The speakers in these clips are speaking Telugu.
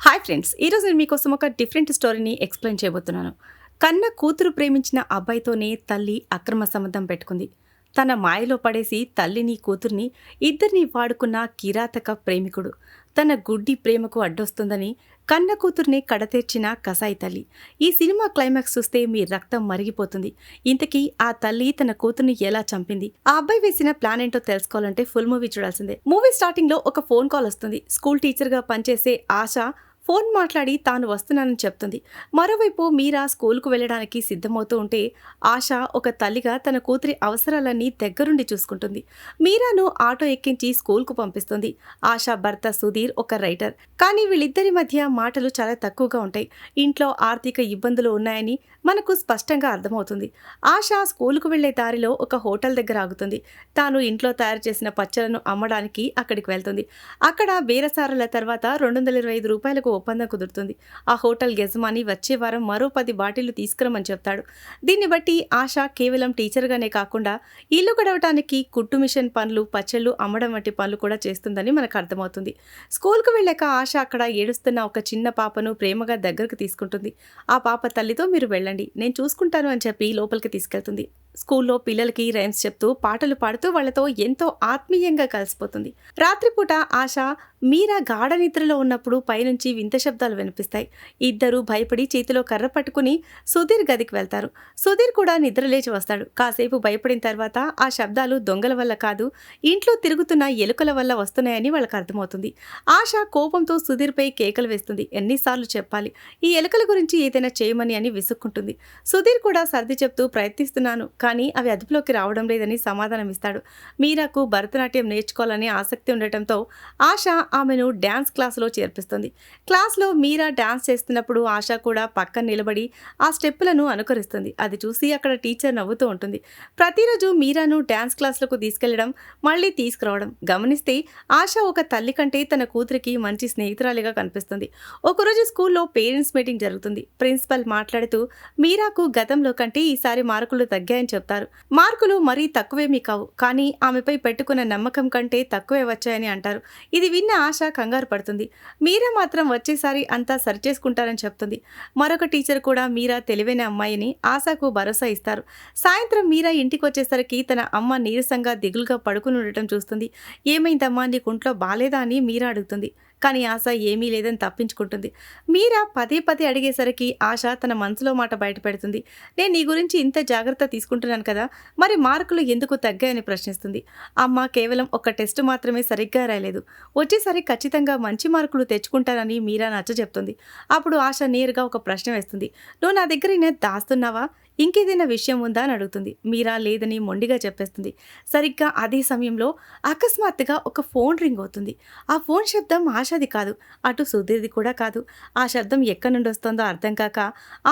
హాయ్ ఫ్రెండ్స్, ఈరోజు నేను మీకోసం ఒక డిఫరెంట్ స్టోరీని ఎక్స్ప్లెయిన్ చేయబోతున్నాను. కన్న కూతురు ప్రేమించిన అబ్బాయితోనే తల్లి అక్రమ సంబంధం పెట్టుకుంది. తన మాయలో పడేసి తల్లిని కూతుర్ని ఇద్దరిని వాడుకున్న కిరాతక ప్రేమికుడు తన గుడ్డి ప్రేమకు అడ్డొస్తుందని కన్న కూతుర్ని కడతీర్చిన కసాయి తల్లి. ఈ సినిమా క్లైమాక్స్ చూస్తే మీ రక్తం మరిగిపోతుంది. ఇంతకీ ఆ తల్లి తన కూతుర్ని ఎలా చంపింది, ఆ అబ్బాయి వేసిన ప్లాన్ ఏంటో తెలుసుకోవాలంటే ఫుల్ మూవీ చూడాల్సిందే. మూవీ స్టార్టింగ్ లో ఒక ఫోన్ కాల్ వస్తుంది. స్కూల్ టీచర్ గా పనిచేసే ఆశ ఫోన్ మాట్లాడి తాను వస్తున్నానని చెప్తుంది. మరోవైపు మీరా స్కూల్కు వెళ్ళడానికి సిద్ధమవుతూ ఉంటే ఆశ ఒక తల్లిగా తన కూతురి అవసరాలన్నీ దగ్గరుండి చూసుకుంటుంది. మీరాను ఆటో ఎక్కించి స్కూల్కు పంపిస్తుంది. ఆశ భర్త సుధీర్ ఒక రైటర్. కానీ వీళ్ళిద్దరి మధ్య మాటలు చాలా తక్కువగా ఉంటాయి. ఇంట్లో ఆర్థిక ఇబ్బందులు ఉన్నాయని మనకు స్పష్టంగా అర్థమవుతుంది. ఆశ స్కూల్కు వెళ్లే దారిలో ఒక హోటల్ దగ్గర ఆగుతుంది. తాను ఇంట్లో తయారు చేసిన పచ్చలను అమ్మడానికి అక్కడికి వెళ్తుంది. అక్కడ బేరసారాల తర్వాత 225 రూపాయలకు ఒప్పందం కుదురుతుంది. ఆ హోటల్ యజమాని వచ్చే వారం మరో 10 బాటిళ్లు తీసుకురమని చెప్తాడు. దీన్ని బట్టి ఆశ కేవలం టీచర్గానే కాకుండా ఇల్లు గడవటానికి కుట్టు మిషన్ పనులు, పచ్చళ్ళు అమ్మడం వంటి పనులు కూడా చేస్తుందని మనకు అర్థమవుతుంది. స్కూల్కు వెళ్ళాక ఆశ అక్కడ ఏడుస్తున్న ఒక చిన్న పాపను ప్రేమగా దగ్గరకు తీసుకుంటుంది. ఆ పాప తల్లితో మీరు వెళ్ళండి, నేను చూసుకుంటాను అని చెప్పి లోపలికి తీసుకెళ్తుంది. స్కూల్లో పిల్లలకి రైమ్స్ చెప్తూ పాటలు పాడుతూ వాళ్లతో ఎంతో ఆత్మీయంగా కలిసిపోతుంది. రాత్రిపూట ఆశ మీరా గాఢ నిద్రలో ఉన్నప్పుడు పైనుంచి వింత శబ్దాలు వినిపిస్తాయి. ఇద్దరూ భయపడి చేతిలో కర్ర పట్టుకుని సుధీర్ గదికి వెళ్తారు. సుధీర్ కూడా నిద్రలేచి వస్తాడు. కాసేపు భయపడిన తర్వాత ఆ శబ్దాలు దొంగల వల్ల కాదు, ఇంట్లో తిరుగుతున్న ఎలుకల వల్ల వస్తున్నాయని వాళ్ళకి అర్థమవుతుంది. ఆశ కోపంతో సుధీర్పై కేకలు వేస్తుంది. ఎన్నిసార్లు చెప్పాలి, ఈ ఎలుకల గురించి ఏదైనా చేయమని అని విసుక్కుంటుంది. సుధీర్ కూడా సర్ది చెప్తూ ప్రయత్నిస్తున్నాను, కానీ అవి అదుపులోకి రావడం లేదని సమాధానం ఇస్తాడు. మీరాకు భరతనాట్యం నేర్చుకోవాలని ఆసక్తి ఉండటంతో ఆశ ఆమెను డ్యాన్స్ క్లాసులో చేర్పిస్తుంది. క్లాస్లో మీరా డ్యాన్స్ చేస్తున్నప్పుడు ఆశ కూడా పక్కన నిలబడి ఆ స్టెప్పులను అనుకరిస్తుంది. అది చూసి అక్కడ టీచర్ నవ్వుతూ ఉంటుంది. ప్రతిరోజు మీరాను డ్యాన్స్ క్లాసులకు తీసుకెళ్లడం, మళ్ళీ తీసుకురావడం గమనిస్తే ఆశ ఒక తల్లి కంటే తన కూతురికి మంచి స్నేహితురాలిగా కనిపిస్తుంది. ఒకరోజు స్కూల్లో పేరెంట్స్ మీటింగ్ జరుగుతుంది. ప్రిన్సిపల్ మాట్లాడుతూ మీరాకు గతంలో కంటే ఈసారి మార్కులు తగ్గాయని చెప్తారు. మార్కులు మరీ తక్కువేమీ కావు, కానీ ఆమెపై పెట్టుకున్న నమ్మకం కంటే తక్కువే వచ్చాయని అంటారు. ఇది విన్న ఆశ కంగారు పడుతుంది. మీరా మాత్రం వచ్చేసారి అంతా సరిచేసుకుంటారని చెప్తుంది. మరొక టీచర్ కూడా మీరా తెలివైన అమ్మాయిని ఆశకు భరోసా ఇస్తారు. సాయంత్రం మీరా ఇంటికి వచ్చేసరికి తన అమ్మ నీరసంగా దిగులుగా పడుకుని ఉండటం చూస్తుంది. ఏమైందమ్మా, నీకు ఒంట్లో బాలేదా అని మీరా అడుగుతుంది. కానీ ఆశ ఏమీ లేదని తప్పించుకుంటుంది. మీరా పదే పదే అడిగేసరికి ఆశ తన మనసులో మాట బయట పెడుతుంది. నేను నీ గురించి ఇంత జాగ్రత్త తీసుకుంటున్నాను కదా, మరి మార్కులు ఎందుకు తగ్గాయని ప్రశ్నిస్తుంది. అమ్మ కేవలం ఒక టెస్ట్ మాత్రమే సరిగ్గా రాయలేదు, వచ్చేసరి ఖచ్చితంగా మంచి మార్కులు తెచ్చుకుంటానని మీరా నచ్చజెప్తుంది. అప్పుడు ఆశ నేరుగా ఒక ప్రశ్న వేస్తుంది. నువ్వు నా దగ్గర దాస్తున్నావా, ఇంకేదైనా విషయం ఉందా అని అడుగుతుంది. మీరా లేదని మొండిగా చెప్పేస్తుంది. సరిగ్గా అదే సమయంలో అకస్మాత్తుగా ఒక ఫోన్ రింగ్ అవుతుంది. ఆ ఫోన్ శబ్దం ఆశది కాదు, అటు సుధీర్ది కూడా కాదు. ఆ శబ్దం ఎక్కడి నుండి వస్తుందో అర్థం కాక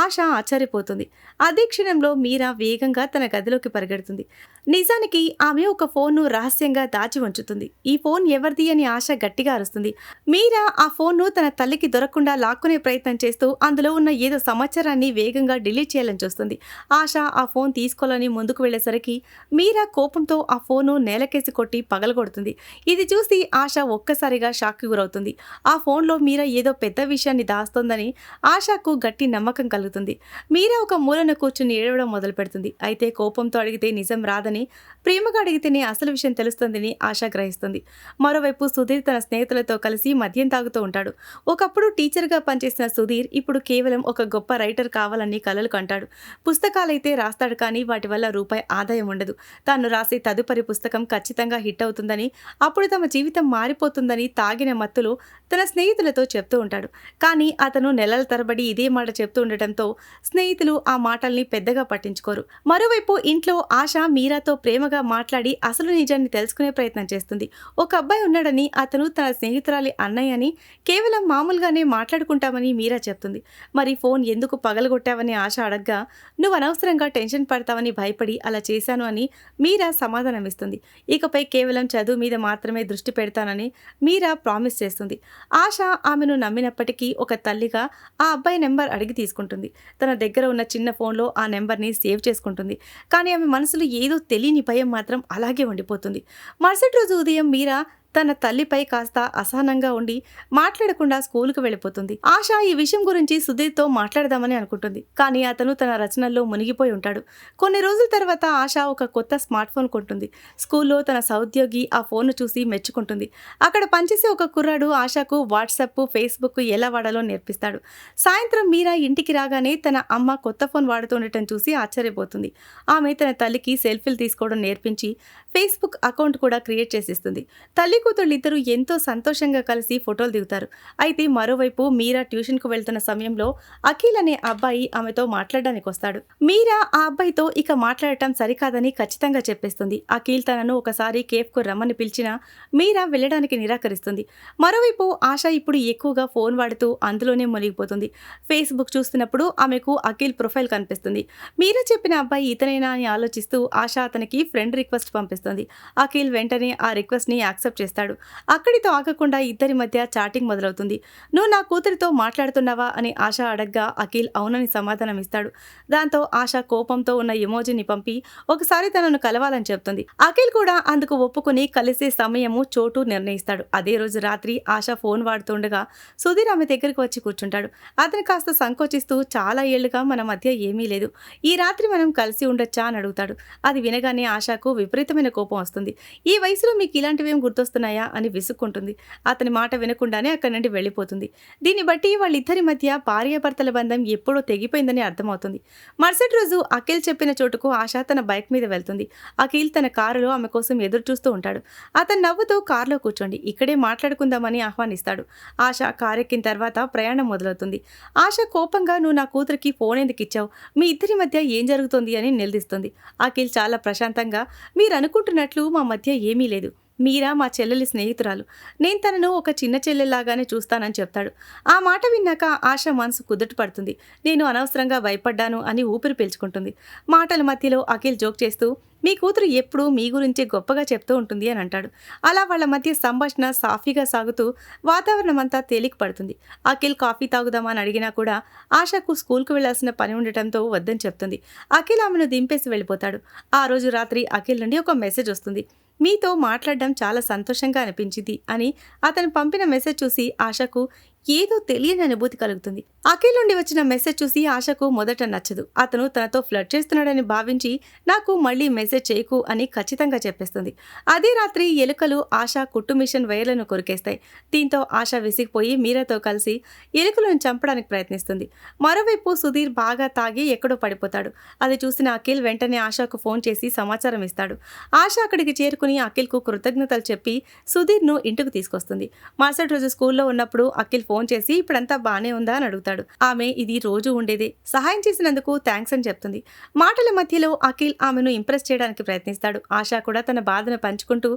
ఆశ ఆశ్చర్యపోతుంది. అదే క్షణంలో మీరా వేగంగా తన గదిలోకి పరిగెడుతుంది. నిజానికి ఆమె ఒక ఫోన్ను రహస్యంగా దాచి ఉంచుతుంది. ఈ ఫోన్ ఎవరిది అని ఆశ గట్టిగా అరుస్తుంది. మీరా ఆ ఫోన్ను తన తల్లికి దొరకకుండా లాక్కునే ప్రయత్నం చేస్తూ అందులో ఉన్న ఏదో సమాచారాన్ని వేగంగా డిలీట్ చేయాలని చూస్తుంది. ఆశ ఆ ఫోన్ తీసుకోవాలని ముందుకు వెళ్లేసరికి మీరా కోపంతో ఆ ఫోను నేలకేసి కొట్టి పగలగొడుతుంది. ఇది చూసి ఆశ ఒక్కసారిగా షాక్కి గురవుతుంది. ఆ ఫోన్లో మీరా ఏదో పెద్ద విషయాన్ని దాస్తోందని ఆశకు గట్టి నమ్మకం కలుగుతుంది. మీరా ఒక మూలన కూర్చుని ఏడవడం మొదలు పెడుతుంది. అయితే కోపంతో అడిగితే నిజం రాదని, ప్రేమగా అడిగితేనే అసలు విషయం తెలుస్తుందని ఆశ గ్రహిస్తుంది. మరోవైపు సుధీర్ తన స్నేహితులతో కలిసి మద్యం తాగుతూ ఉంటాడు. ఒకప్పుడు టీచర్గా పనిచేసిన సుధీర్ ఇప్పుడు కేవలం ఒక గొప్ప రైటర్ కావాలని కలలు కంటాడు. పుస్తకాలైతే రాస్తాడు, కానీ వాటి వల్ల రూపాయి ఆదాయం ఉండదు. తాను రాసే తదుపరి పుస్తకం ఖచ్చితంగా హిట్ అవుతుందని, అప్పుడు తమ జీవితం మారిపోతుందని తాగిన మత్తులో తన స్నేహితులతో చెప్తూ ఉంటాడు. కానీ అతను నెలల తరబడి ఇదే మాట చెప్తూ ఉండటంతో స్నేహితులు ఆ మాటల్ని పెద్దగా పట్టించుకోరు. మరోవైపు ఇంట్లో ఆశ మీరాతో ప్రేమగా మాట్లాడి అసలు నిజాన్ని తెలుసుకునే ప్రయత్నం చేస్తుంది. ఒక అబ్బాయి ఉన్నాడని, అతను తన స్నేహితురాలి అన్నయ్య అని, కేవలం మామూలుగానే మాట్లాడుకుంటామని మీరా చెప్తుంది. మరి ఫోన్ ఎందుకు పగలగొట్టావని ఆశ అడగ్గా, నువ్వు అనవసరంగా టెన్షన్ పడతావని భయపడి అలా చేశాను అని మీరా సమాధానమిస్తుంది. ఇకపై కేవలం చదువు మీద మాత్రమే దృష్టి పెడతానని మీరా ప్రామిస్ చేస్తుంది. ఆశ ఆమెను నమ్మినప్పటికీ ఒక తల్లిగా ఆ అబ్బాయి నెంబర్ అడిగి తీసుకుంటుంది. తన దగ్గర ఉన్న చిన్న ఫోన్లో ఆ నెంబర్ని సేవ్ చేసుకుంటుంది. కానీ ఆమె మనసులో ఏదో తెలియని భయం మాత్రం అలాగే ఉండిపోతుంది. మరుసటి రోజు ఉదయం మీరా తన తల్లిపై కాస్త అసహనంగా ఉండి మాట్లాడకుండా స్కూలుకు వెళ్ళిపోతుంది. ఆశ ఈ విషయం గురించి సుధీర్తో మాట్లాడదామని అనుకుంటుంది. కానీ అతను తన రచనల్లో మునిగిపోయి ఉంటాడు. కొన్ని రోజుల తర్వాత ఆశ ఒక కొత్త స్మార్ట్ ఫోన్ కొంటుంది. స్కూల్లో తన సహోద్యోగి ఆ ఫోన్ను చూసి మెచ్చుకుంటుంది. అక్కడ పనిచేసే ఒక కుర్రాడు ఆశకు వాట్సాప్, ఫేస్బుక్ ఎలా వాడాలో నేర్పిస్తాడు. సాయంత్రం మీరా ఇంటికి రాగానే తన అమ్మ కొత్త ఫోన్ వాడుతుండటం చూసి ఆశ్చర్యపోతుంది. ఆమె తన తల్లికి సెల్ఫీలు తీసుకోవడం నేర్పించి ఫేస్బుక్ అకౌంట్ కూడా క్రియేట్ చేసిస్తుంది. తల్లి కూతుళ్ళు ఇద్దరు ఎంతో సంతోషంగా కలిసి ఫోటోలు దిగుతారు. అయితే మరోవైపు మీరా ట్యూషన్కు వెళ్తున్న సమయంలో అఖిల్ అనే అబ్బాయి ఆమెతో మాట్లాడడానికి వస్తాడు. మీరా ఆ అబ్బాయితో ఇక మాట్లాడటం సరికాదని ఖచ్చితంగా చెప్పేస్తుంది. అఖిల్ తనను ఒకసారి కేఫ్కు రమ్మని పిలిచినా మీరా వెళ్ళడానికి నిరాకరిస్తుంది. మరోవైపు ఆశ ఇప్పుడు ఎక్కువగా ఫోన్ వాడుతూ అందులోనే మునిగిపోతుంది. ఫేస్బుక్ చూస్తున్నప్పుడు ఆమెకు అఖిల్ ప్రొఫైల్ కనిపిస్తుంది. మీరా చెప్పిన అబ్బాయి ఇతనేనా అని ఆలోచిస్తూ ఆశ అతనికి ఫ్రెండ్ రిక్వెస్ట్ పంపిస్తుంది. అఖిల్ వెంటనే ఆ రిక్వెస్ట్ని యాక్సెప్ట్ చేస్తాడు. అక్కడితో ఆగకుండా ఇద్దరి మధ్య చాటింగ్ మొదలవుతుంది. నువ్వు నా కూతురితో మాట్లాడుతున్నావా అని ఆశ అడగ్గా అఖిల్ అవునని సమాధానం ఇస్తాడు. దాంతో ఆశ కోపంతో ఉన్న ఎమోజిని పంపి ఒకసారి తనను కలవాలని చెప్తుంది. అఖిల్ కూడా అందుకు ఒప్పుకుని కలిసే సమయము చోటు నిర్ణయిస్తాడు. అదే రోజు రాత్రి ఆశ ఫోన్ వాడుతుండగా సుధీర్ ఆమె దగ్గరికి వచ్చి కూర్చుంటాడు. అతను కాస్త సంకోచిస్తూ చాలా ఏళ్లుగా మన మధ్య ఏమీ లేదు, ఈ రాత్రి మనం కలిసి ఉండొచ్చా అని అడుగుతాడు. అది వినగానే ఆశకు విపరీతమైన కోపం వస్తుంది. ఈ వయసులో మీకు ఇలాంటివేం గుర్తొస్తున్నాయా అని విసుక్కుంటుంది. అతని మాట వినకుండానే అక్కడి నుండి వెళ్ళిపోతుంది. దీన్ని బట్టి వాళ్ళిద్దరి మధ్య భార్యాభర్తల బంధం ఎప్పుడో తెగిపోయిందని అర్థమవుతుంది. మరుసటి రోజు అఖిల్ చెప్పిన చోటుకు ఆశ తన బైక్ మీద వెళ్తుంది. అఖిల్ తన కారులో ఆమె కోసం ఎదురు చూస్తూ ఉంటాడు. అతను నవ్వుతూ కారులో కూర్చోండి, ఇక్కడే మాట్లాడుకుందామని ఆహ్వానిస్తాడు. ఆశ కారెక్కిన తర్వాత ప్రయాణం మొదలవుతుంది. ఆశ కోపంగా నువ్వు నా కూతురికి ఫోన్ ఎందుకు ఇచ్చావు, మీ ఇద్దరి మధ్య ఏం జరుగుతుంది అని నిలదీస్తుంది. అఖిల్ చాలా ప్రశాంతంగా మీరు అనుకుంటున్నట్లు మా మధ్య ఏమీ లేదు, మీరా మా చెల్లెలి స్నేహితురాలు, నేను తనను ఒక చిన్న చెల్లెల్లాగానే చూస్తానని చెప్తాడు. ఆ మాట విన్నాక ఆశ మనసు కుదుట పడుతుంది. నేను అనవసరంగా భయపడ్డాను అని ఊపిరి పీల్చుకుంటుంది. మాటల మధ్యలో అఖిల్ జోక్ చేస్తూ మీ కూతురు ఎప్పుడూ మీ గురించే గొప్పగా చెప్తూ ఉంటుంది అని అంటాడు. అలా వాళ్ళ మధ్య సంభాషణ సాఫీగా సాగుతూ వాతావరణం అంతా తేలిక పడుతుంది. అఖిల్ కాఫీ తాగుదామా అని అడిగినా కూడా ఆశకు స్కూల్కు వెళ్లాల్సిన పని ఉండటంతో వద్దని చెప్తుంది. అఖిల్ ఆమెను దింపేసి వెళ్ళిపోతాడు. ఆ రోజు రాత్రి అఖిల్ నుండి ఒక మెసేజ్ వస్తుంది. మీతో మాట్లాడడం చాలా సంతోషంగా అనిపించింది అని అతను పంపిన మెసేజ్ చూసి ఆశకు ఏదో తెలియని అనుభూతి కలుగుతుంది. అఖిల్ నుండి వచ్చిన మెసేజ్ చూసి ఆశకు మొదట నచ్చదు. అతను తనతో ఫ్లర్ట్ చేస్తున్నాడని భావించి నాకు మళ్ళీ మెసేజ్ చేయకు అని ఖచ్చితంగా చెప్పేస్తుంది. అదే రాత్రి ఎలుకలు ఆశ కుట్టు మిషన్ వైర్లను కొరికేస్తాయి. దీంతో ఆశ విసిగిపోయి మీరాతో కలిసి ఎలుకలను చంపడానికి ప్రయత్నిస్తుంది. మరోవైపు సుధీర్ బాగా తాగి ఎక్కడో పడిపోతాడు. అది చూసిన అఖిల్ వెంటనే ఆశకు ఫోన్ చేసి సమాచారం ఇస్తాడు. ఆశ అక్కడికి చేరుకుని అఖిల్కు కృతజ్ఞతలు చెప్పి సుధీర్ను ఇంటికి తీసుకొస్తుంది. మరుసటి రోజు స్కూల్లో ఉన్నప్పుడు అఖిల్ ఫోన్ చేసి ఇప్పుడంతా బానే ఉందా అని అడుగుతాడు. ఆమె ఇది రోజు ఉండేదే, సహాయం చేసినందుకు థ్యాంక్స్ అని చెప్తుంది. మాటల మధ్యలో అఖిల్ ఆమెను ఇంప్రెస్ చేయడానికి ప్రయత్నిస్తాడు. ఆశ కూడా తన బాధను పంచుకుంటూ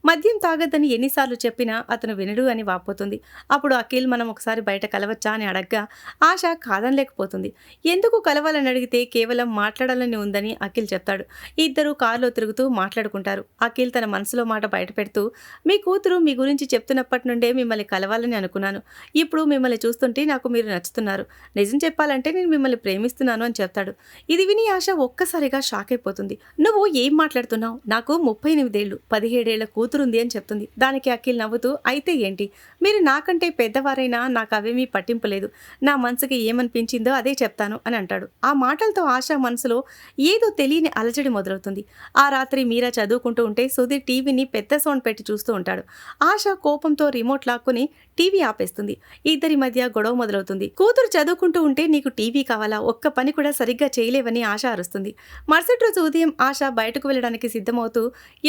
మద్యం తాగద్దని ఎన్నిసార్లు చెప్పినా అతను వినడు అని వాపోతుంది. అప్పుడు అఖిల్ మనం ఒకసారి బయట కలవచ్చా అని అడగ్గా ఆశ కాదనలేకపోతుంది. ఎందుకు కలవాలని అడిగితే కేవలం మాట్లాడాలని ఉందని అఖిల్ చెప్తాడు. ఇద్దరు కారులో తిరుగుతూ మాట్లాడుకుంటారు. అఖిల్ తన మనసులో మాట బయట పెడుతూ మీ కూతురు మీ గురించి చెప్తున్నప్పటి నుండే మిమ్మల్ని కలవాలని అనుకున్నాను, ఇప్పుడు మిమ్మల్ని చూస్తుంటే నాకు మీరు నచ్చుతున్నారు, నిజం చెప్పాలంటే నేను మిమ్మల్ని ప్రేమిస్తున్నాను అని చెప్తాడు. ఇది విని ఆశ ఒక్కసారిగా షాక్ అయిపోతుంది. నువ్వు ఏం మాట్లాడుతున్నావు, నాకు 38 ఏళ్ళు 17 ఏళ్ల కూతురుంది అని చెప్తుంది. దానికి అఖిల్ నవ్వుతూ అయితే ఏంటి, మీరు నాకంటే పెద్దవారైనా నాకు అవేమీ పట్టింపు లేదు, నా మనసుకి ఏమనిపించిందో అదే చెప్తాను అని అంటాడు. ఆ మాటలతో ఆశ మనసులో ఏదో తెలియని అలజడి మొదలవుతుంది. ఆ రాత్రి మీరా చదువుకుంటూ ఉంటే సుధీర్ టీవీని పెద్ద సౌండ్ పెట్టి చూస్తూ ఉంటాడు. ఆశ కోపంతో రిమోట్ లాక్కుని టీవీ ఆపేస్తుంది. ఇద్దరి మధ్య గొడవ మొదలవుతుంది. కూతురు చదువుకుంటూ ఉంటే నీకు టీవీ కావాలా, ఒక్క పని కూడా సరిగ్గా చేయలేవని ఆశ అరుస్తుంది. మరుసటి రోజు ఉదయం ఆశ బయటకు వెళ్ళడానికి సిద్ధమవుతూ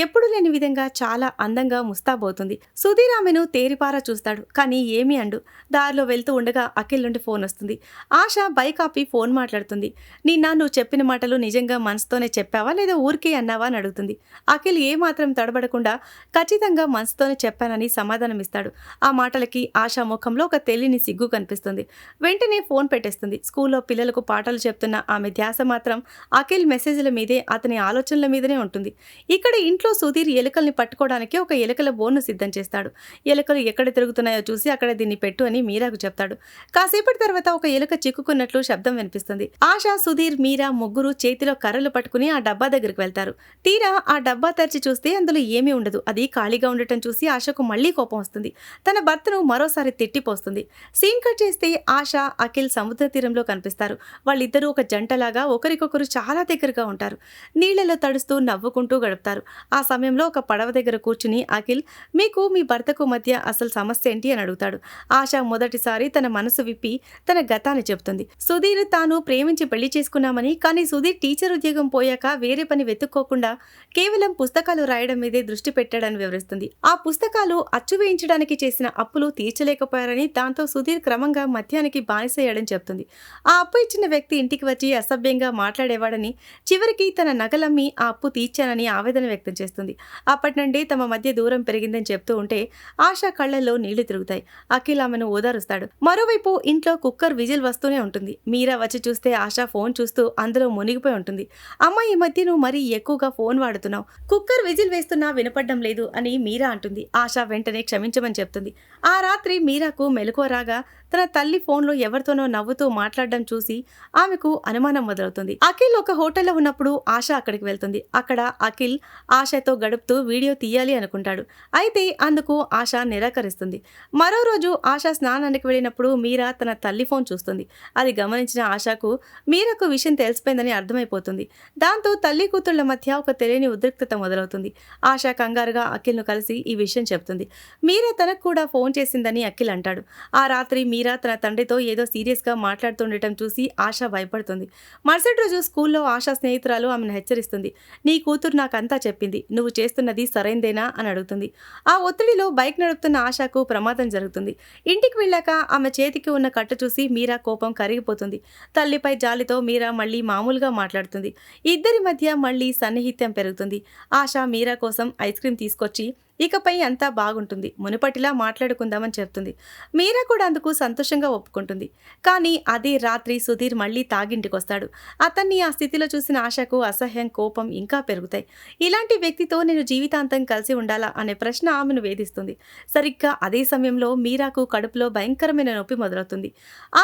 ఎప్పుడు లేని విధంగా చాలా అందంగా ముస్తాబోతుంది. సుధీర్ ఆమెను తేరిపారా చూస్తాడు, కానీ ఏమీ అండు. దారిలో వెళ్తూ ఉండగా అఖిల్ నుండి ఫోన్ వస్తుంది. ఆశ బైక్ ఆపి ఫోన్ మాట్లాడుతుంది. నిన్న నువ్వు చెప్పిన మాటలు నిజంగా మనసుతోనే చెప్పావా లేదా ఊరికే అన్నావా అని అడుగుతుంది. అఖిల్ ఏమాత్రం తడబడకుండా ఖచ్చితంగా మనసుతోనే చెప్పానని సమాధానం ఇస్తాడు. ఆ మాటలకి ఆశ ముఖంలో ఒక ఒక తెలియని సిగ్గు కనిపిస్తుంది. వెంటనే ఫోన్ పెట్టేస్తుంది. స్కూల్లో పిల్లలకు పాఠాలు చెప్తున్న ఆమె ధ్యాస మాత్రం అఖిల్ మెసేజ్ల మీదే, అతని ఆలోచనల మీదనే ఉంటుంది. ఇక్కడ ఇంట్లో సుధీర్ ఎలుకల్ని పట్టుకోవడానికి ఒక ఎలుకల బోన్ను సిద్ధం చేస్తాడు. ఎలుకలు ఎక్కడ తిరుగుతున్నాయో చూసి అక్కడ దీన్ని పెట్టు అని మీరాకు చెప్తాడు. కాసేపటి తర్వాత ఒక ఎలుక చిక్కుకున్నట్లు శబ్దం వినిపిస్తుంది. ఆశ, సుధీర్, మీరా ముగ్గురు చేతిలో కర్రలు పట్టుకుని ఆ డబ్బా దగ్గరికి వెళ్తారు. తీరా ఆ డబ్బా తెరిచి చూస్తే అందులో ఏమీ ఉండదు. అది ఖాళీగా ఉండటం చూసి ఆశకు మళ్లీ కోపం వస్తుంది. తన భర్తను మరోసారి తిట్టిపోస్తుంది. సీన్ కట్ చేస్తే ఆశ, అఖిల్ సముద్ర తీరంలో కనిపిస్తారు. వాళ్ళిద్దరూ ఒక జంటలాగా ఒకరికొకరు చాలా దగ్గరగా ఉంటారు. నీళ్లలో తడుస్తూ నవ్వుకుంటూ గడుపుతారు. ఆ సమయంలో ఒక పడవ దగ్గర కూర్చుని అఖిల్, మీకు మీ భర్తకు మధ్య అసలు సమస్య ఏంటి అని అడుగుతాడు. ఆశ మొదటిసారి తన మనసు విప్పి తన గతాన్ని చెబుతుంది. సుధీర్ తాను ప్రేమించి పెళ్లి చేసుకున్నామని, కానీ సుధీర్ టీచర్ ఉద్యోగం పోయాక వేరే పని వెతుక్కోకుండా కేవలం పుస్తకాలు రాయడం మీదే దృష్టి పెట్టాడని వివరిస్తుంది. ఆ పుస్తకాలు అచ్చు వేయించడానికి చేసిన అప్పులు తీర్చలేకపోయారని, దాంతో సుధీర్ క్రమంగా మద్యానికి బానిసయ్యాడని చెప్తుంది. ఆ అప్పు ఇచ్చిన వ్యక్తి ఇంటికి వచ్చి అసభ్యంగా మాట్లాడేవాడని, చివరికి తన నగలమ్మి ఆ అప్పు తీర్చానని ఆవేదన వ్యక్తం చేస్తుంది. అప్పటి నుండి తమ మధ్య దూరం పెరిగిందని చెప్తూ ఉంటే ఆశ కళ్లల్లో నీళ్లు తిరుగుతాయి. అఖిల్ ఆమెను ఓదారుస్తాడు. మరోవైపు ఇంట్లో కుక్కర్ విజిల్ వస్తూనే ఉంటుంది. మీరా వచ్చి చూస్తే ఆశ ఫోన్ చూస్తూ అందులో మునిగిపోయి ఉంటుంది. అమ్మ, ఈ మధ్య నువ్వు మరీ ఎక్కువగా ఫోన్ వాడుతున్నావు, కుక్కర్ విజిల్ వేస్తున్నా వినపడ్డం లేదు అని మీరా అంటుంది. ఆశ వెంటనే క్షమించమని చెప్తుంది. ఆ రాత్రి మీరాకు మెలకువ రాగా తన తల్లి ఫోన్లో ఎవరితోనో నవ్వుతూ మాట్లాడడం చూసి ఆమెకు అనుమానం మొదలవుతుంది. అఖిల్ ఒక హోటల్లో ఉన్నప్పుడు ఆశ అక్కడికి వెళ్తుంది. అక్కడ అఖిల్ ఆశతో గడుపుతూ వీడియో తీయాలి అనుకుంటాడు. అయితే అందుకు ఆశ నిరాకరిస్తుంది. మరో రోజు ఆశ స్నానానికి వెళ్ళినప్పుడు మీరా తన తల్లి ఫోన్ చూస్తుంది. అది గమనించిన ఆశకు మీరాకు విషయం తెలిసిపోయిందని అర్థమైపోతుంది. దాంతో తల్లి కూతుళ్ల మధ్య ఒక తెలియని ఉద్రిక్తత మొదలవుతుంది. ఆశ కంగారుగా అఖిల్ను కలిసి ఈ విషయం చెప్తుంది. మీరా తనకు కూడా ఫోన్ చేసిందని అఖిల్ అంటాడు. ఆ రాత్రి మీరా తన తండ్రితో ఏదో సీరియస్గా మాట్లాడుతుండటం చూసి ఆశ భయపడుతుంది. మరుసటి రోజు స్కూల్లో ఆశ స్నేహితురాలు ఆమెను హెచ్చరిస్తుంది. నీ కూతురు నాకంతా చెప్పింది, నువ్వు చేస్తున్నది సరైందేనా అని అడుగుతుంది. ఆ ఒత్తిడిలో బైక్ నడుపుతున్న ఆశకు ప్రమాదం జరుగుతుంది. ఇంటికి వెళ్ళాక ఆమె చేతికి ఉన్న కట్టు చూసి మీరా కోపం కరిగిపోతుంది. తల్లిపై జాలితో మీరా మళ్ళీ మామూలుగా మాట్లాడుతుంది. ఇద్దరి మధ్య మళ్ళీ సన్నిహిత్యం పెరుగుతుంది. ఆశ మీరా కోసం ఐస్ క్రీమ్ తీసుకొచ్చి ఇకపై అంతా బాగుంటుంది, మునుపటిలా మాట్లాడుకుందామని చెప్తుంది. మీరా కూడా అందుకు సంతోషంగా ఒప్పుకుంటుంది. కానీ అదే రాత్రి సుధీర్ మళ్ళీ తాగింటికొస్తాడు. అతన్ని ఆ స్థితిలో చూసిన ఆశకు అసహ్యం, కోపం ఇంకా పెరుగుతాయి. ఇలాంటి వ్యక్తితో నేను జీవితాంతం కలిసి ఉండాలా అనే ప్రశ్న ఆమెను వేధిస్తుంది. సరిగ్గా అదే సమయంలో మీరాకు కడుపులో భయంకరమైన నొప్పి మొదలవుతుంది.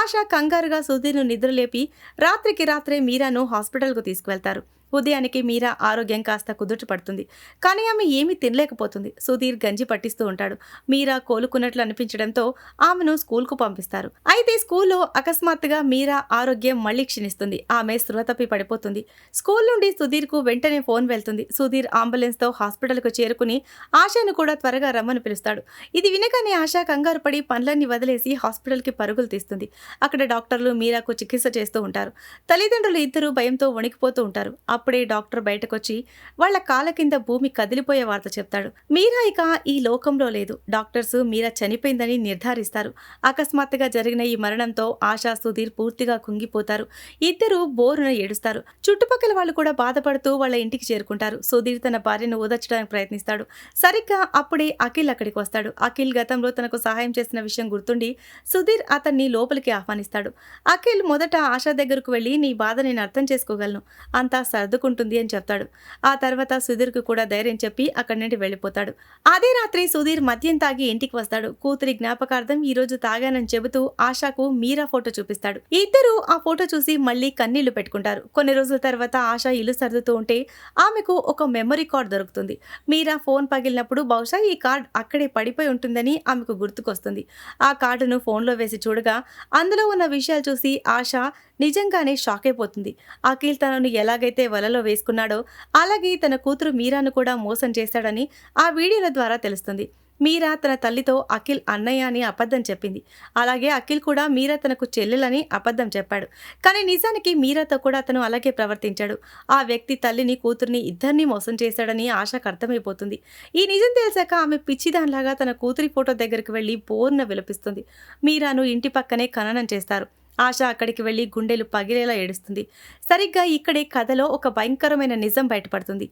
ఆశ కంగారుగా సుధీర్ను నిద్రలేపి రాత్రికి రాత్రే మీరాను హాస్పిటల్కు తీసుకువెళ్తారు. ఉదయానికి మీరా ఆరోగ్యం కాస్త కుదుట పడుతుంది. కానీ ఆమె ఏమీ తినలేకపోతుంది. సుధీర్ గంజి పట్టిస్తూ ఉంటాడు. మీరా కోలుకున్నట్లు అనిపించడంతో ఆమెను స్కూల్కు పంపిస్తారు. అయితే స్కూల్లో అకస్మాత్తుగా మీరా ఆరోగ్యం మళ్లీ క్షీణిస్తుంది. ఆమె స్పృహ తప్పి పడిపోతుంది. స్కూల్ నుండి సుధీర్కు వెంటనే ఫోన్ వెళ్తుంది. సుధీర్ అంబులెన్స్తో హాస్పిటల్కు చేరుకుని ఆశను కూడా త్వరగా రమ్మని పిలుస్తాడు. ఇది వినగానే ఆశ కంగారు పడి పనులన్నీ వదిలేసి హాస్పిటల్కి పరుగులు తీస్తుంది. అక్కడ డాక్టర్లు మీరాకు చికిత్స చేస్తూ ఉంటారు. తల్లిదండ్రులు ఇద్దరూ భయంతో వణికిపోతూ ఉంటారు. అప్పుడే డాక్టర్ బయటకొచ్చి వాళ్ల కాళ్ళ కింద భూమి కదిలిపోయే వార్త చెప్తాడు. మీరా ఇక ఈ లోకంలో లేదు. డాక్టర్స్ మీరా చనిపోయిందని నిర్ధారిస్తారు. అకస్మాత్తుగా జరిగిన ఈ మరణంతో ఆశా, సుధీర్ పూర్తిగా కుంగిపోతారు. ఇద్దరూ బోరున ఏడుస్తారు. చుట్టుపక్కల వాళ్ళు కూడా బాధపడుతూ వాళ్ళ ఇంటికి చేరుకుంటారు. సుధీర్ తన భార్యను ఓదార్చడానికి ప్రయత్నిస్తాడు. సరిగ్గా అప్పుడే అఖిల్ అక్కడికి వస్తాడు. అఖిల్ గతంలో తనకు సహాయం చేసిన విషయం గుర్తుండి సుధీర్ అతన్ని లోపలికి ఆహ్వానిస్తాడు. అఖిల్ మొదట ఆశా దగ్గరకు వెళ్లి నీ బాధ నేను అర్థం చేసుకోగలను, అంతా సర్దుకుంటుంది అని చెప్తాడు. ఆ తర్వాత సుధీర్కు కూడా ధైర్యం చెప్పి అక్కడి నుండి వెళ్ళిపోతాడు. అదే రాత్రి సుధీర్ మద్యం తాగి ఇంటికి వస్తాడు. కూతురి జ్ఞాపకార్థం ఈ రోజు తాగానని చెబుతూ ఆశకు మీరా ఫోటో చూపిస్తాడు. ఇద్దరు ఆ ఫోటో చూసి మళ్ళీ కన్నీళ్లు పెట్టుకుంటారు. కొన్ని రోజుల తర్వాత ఆశ ఇల్లు సర్దుతూ ఉంటే ఆమెకు ఒక మెమరీ కార్డ్ దొరుకుతుంది. మీరా ఫోన్ పగిలినప్పుడు బహుశా ఈ కార్డ్ అక్కడే పడిపోయి ఉంటుందని ఆమెకు గుర్తుకొస్తుంది. ఆ కార్డును ఫోన్లో వేసి చూడగా అందులో ఉన్న విషయాలు చూసి ఆశ నిజంగానే షాక్ అయిపోతుంది. అఖిల్ తనను ఎలాగైతే వలలో వేసుకున్నాడో అలాగే తన కూతురు మీరాను కూడా మోసం చేశాడని ఆ వీడియోల ద్వారా తెలుస్తుంది. మీరా తన తల్లితో అఖిల్ అన్నయ్య అని అబద్ధం చెప్పింది. అలాగే అఖిల్ కూడా మీరా తనకు చెల్లెలని అబద్ధం చెప్పాడు. కానీ నిజానికి మీరాతో కూడా అతను అలాగే ప్రవర్తించాడు. ఆ వ్యక్తి తల్లిని, కూతుర్ని ఇద్దరినీ మోసం చేశాడని ఆశకు అర్థమైపోతుంది. ఈ నిజం తెలిసాక ఆమె పిచ్చిదానిలాగా తన కూతురి ఫోటో దగ్గరికి వెళ్లి బోర్న విలపిస్తుంది. మీరాను ఇంటి పక్కనే ఖననం చేస్తారు. ఆశ అక్కడికి వెళ్ళి గుండెలు పగిలేలా ఏడుస్తుంది. సరిగ్గా ఇక్కడే కథలో ఒక భయంకరమైన నిజం బయటపడుతుంది.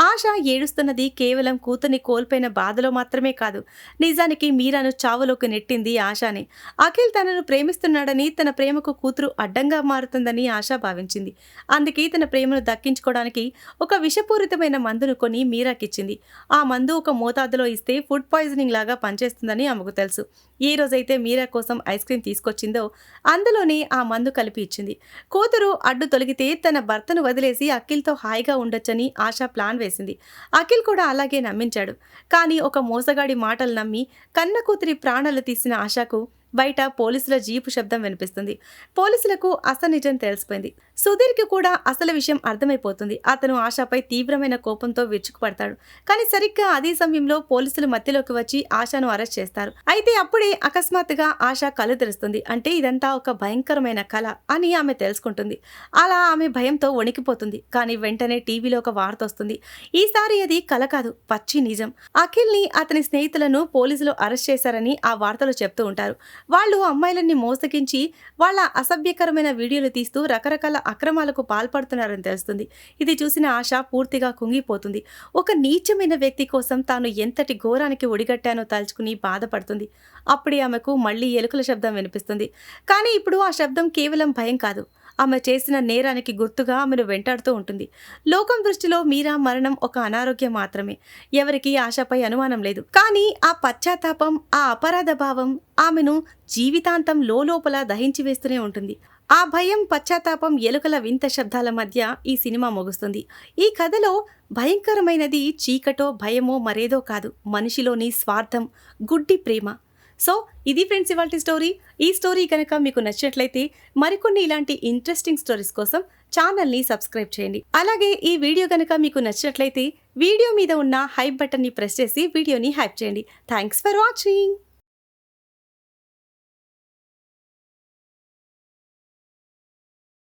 ఆశ ఏడుస్తున్నది కేవలం కూతుర్ని కోల్పోయిన బాధలో మాత్రమే కాదు. నిజానికి మీరాను చావులోకి నెట్టింది ఆశనే. అఖిల్ తనను ప్రేమిస్తున్నాడని, తన ప్రేమకు కూతురు అడ్డంగా మారుతుందని ఆశ భావించింది. అందుకే తన ప్రేమను దక్కించుకోవడానికి ఒక విషపూరితమైన మందును కొని మీరాకిచ్చింది. ఆ మందు ఒక మోతాదులో ఇస్తే ఫుడ్ పాయిజనింగ్ లాగా పనిచేస్తుందని ఆమెకు తెలుసు. ఏ రోజైతే మీరా కోసం ఐస్ క్రీమ్ తీసుకొచ్చిందో అందులోనే ఆ మందు కలిపి ఇచ్చింది. కూతురు అడ్డు తొలగితే తన భర్తను వదిలేసి అఖిల్తో హాయిగా ఉండొచ్చని ఆశ ప్లాన్ వేసింది. అఖిల్ కూడా అలాగే నమ్మించాడు. కానీ ఒక మోసగాడి మాటలు నమ్మి కన్న కూతురి ప్రాణాలు తీసిన ఆశకు బయట పోలీసుల జీపు శబ్దం వినిపిస్తుంది. పోలీసులకు అసలు నిజం తెలిసిపోయింది. సుధీర్కి కూడా అసలు విషయం అర్థమైపోతుంది. అతను ఆశపై తీవ్రమైన కోపంతో విరుచుకుపడతాడు. కానీ సరిగ్గా అదే సమయంలో పోలీసులు మధ్యలోకి వచ్చి ఆశను అరెస్ట్ చేస్తారు. అయితే అప్పుడే అకస్మాత్తుగా ఆశ కళ్ళు తెరుస్తుంది. అంటే ఇదంతా ఒక భయంకరమైన కళ అని ఆమె తెలుసుకుంటుంది. అలా ఆమె భయంతో వణికిపోతుంది. కానీ వెంటనే టీవీలో ఒక వార్త వస్తుంది. ఈసారి అది కళ కాదు, పచ్చి నిజం. అఖిల్ని అతని స్నేహితులను పోలీసులు అరెస్ట్ చేశారని ఆ వార్తలు చెప్తూ ఉంటారు. వాళ్ళు అమ్మాయిలన్నీ మోసగించి వాళ్ళ అసభ్యకరమైన వీడియోలు తీస్తూ రకరకాల అక్రమాలకు పాల్పడుతున్నారని తెలుస్తుంది. ఇది చూసిన ఆశ పూర్తిగా కుంగిపోతుంది. ఒక నీచమైన వ్యక్తి కోసం తాను ఎంతటి ఘోరానికి ఒడిగట్టానో తలుచుకుని బాధపడుతుంది. అప్పుడే ఆమెకు మళ్ళీ ఎలుకల శబ్దం వినిపిస్తుంది. కానీ ఇప్పుడు ఆ శబ్దం కేవలం భయం కాదు, ఆమె చేసిన నేరానికి గుర్తుగా ఆమెను వెంటాడుతూ ఉంటుంది. లోకం దృష్టిలో మీరా మరణం ఒక అనారోగ్యం మాత్రమే. ఎవరికీ ఆశపై అనుమానం లేదు. కానీ ఆ పశ్చాత్తాపం, ఆ అపరాధ భావం ఆమెను జీవితాంతం లోపల దహించి వేస్తూనే ఉంటుంది. ఆ భయం, పశ్చాత్తాపం, ఎలుకల వింత శబ్దాల మధ్య ఈ సినిమా ముగుస్తుంది. ఈ కథలో భయంకరమైనది చీకటో భయమో మరేదో కాదు, మనిషిలోని స్వార్థం, గుడ్డి ప్రేమ. సో ఇది ఫ్రెండ్స్ ఇవాల్టి స్టోరీ. ఈ స్టోరీ కనుక మీకు నచ్చినట్లయితే మరికొన్ని ఇలాంటి ఇంట్రెస్టింగ్ స్టోరీస్ కోసం ఛానల్ని సబ్స్క్రైబ్ చేయండి. అలాగే ఈ వీడియో కనుక మీకు నచ్చినట్లయితే వీడియో మీద ఉన్న హైప్ బటన్ని ప్రెస్ చేసి వీడియోని హైప్ చేయండి. Thanks for watching.